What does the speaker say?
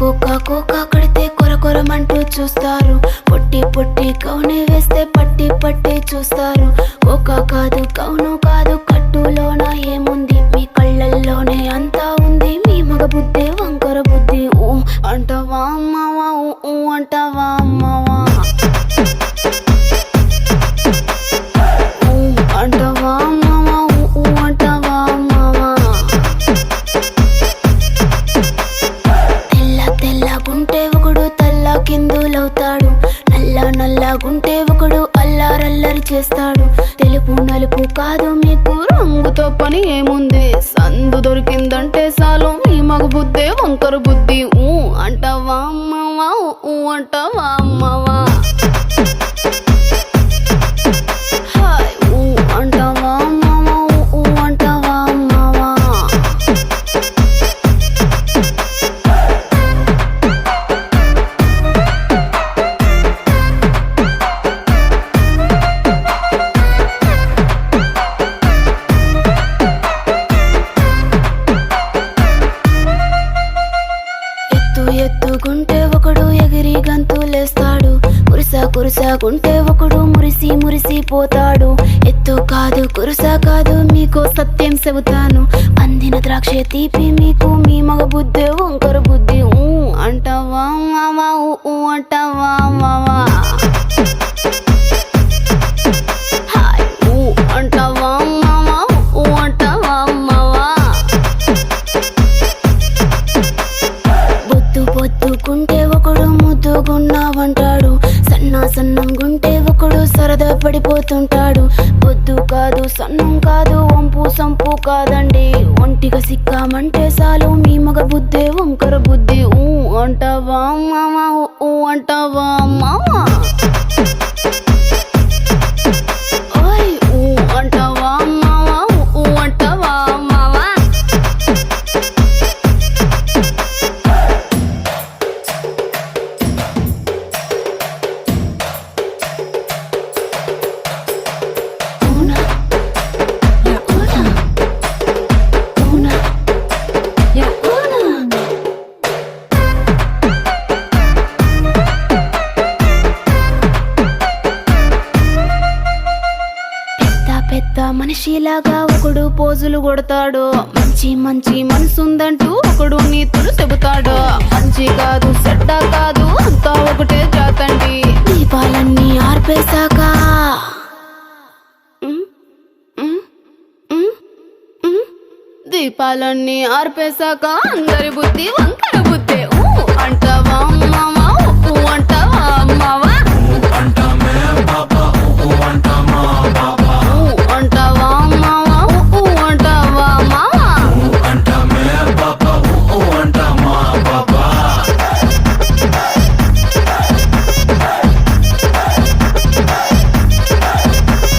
కుక్క కుక్క కడితే కొర కొరమంటూ చూస్తారు. పొట్టి పొట్టి కౌనే వేస్తే పట్టి పట్టి చూస్తారు. కుక్క కాదు కౌను కాదు కట్టులోన ఏముంది, మీ కళ్ళల్లోనే అంతా ఉంది. మీ మగ బుద్ధి వంకర బుద్ధి. ఊ అంటావా అమ్మవా, ఊ అంటావా అమ్మవా, ఊ అంటావా అమ్మవా, ఊ అంటావా అమ్మవా. తెల్ల తెల్లగుంటే ఒకడు తల్ల కిందులవుతాడు, నల్ల నల్లగుంటే ఒకడు అల్లారల్లరి చేస్తాడు. తెలుపు నలుపు కాదు మీకు రంగుతో పని ఏముంది, సందు దొరికిందంటే చాలు మీ మగ బుద్ధే వంకర బుద్ధి. ఊ అంటావా అమ్మవా, ఊ అంటావా అమ్మవా, హాయ్ ఊ అంటావా అమ్మవా, ఊ అంటావా అమ్మవా. ఎత్తుగుంటే ఒకడు ఎగిరి గంతులేస్తాడు, కురుసగుంటే ఒకడు మురిసి మురిసిపోతాడు. ఎత్తు కాదు కురుస కాదు మీకో సత్యం చెబుతాను, అందిన ద్రాక్ష తీపి మీకు మీ మగ బుద్ధి వంకర బుద్ధి. ఊ అంటావా మావా, ఊ అంటావా మావా, హాయ్ ఊ అంటావా మావా, ఊ అంటావా మావా. బొద్దుకుంటే ఒకడు ముద్దుగున్నావంటాడు, సన్నంగుంటే ఒకడు సరదా పడిపోతుంటాడు. బొద్దు కాదు సన్నం కాదు వంపు సంపు కాదండి, ఒంటిగా సిక్కామంటే చాలు మీ మగ బుద్ధే వంకర బుద్ధి. ఊ అంటావా మామా, ఊ అంటావా మామా, ఓయ్ ఊ అంటావా మామా, ఊ అంటావా మామా. పెద్ద మనిషిలాగా ఒకడు పోజులు కొడతాడు, మంచి మంచి మనసుందంటూ ఒకడు నీతులు చెబుతాడు. మంచి కాదు చెడ్డ కాదు అంతా ఒకటే జాతండి, దీపాలన్నీ ఆర్పేశాక దీపాలన్నీ ఆర్పేశాక అందరి బుద్ధి వంకర బుద్ధి.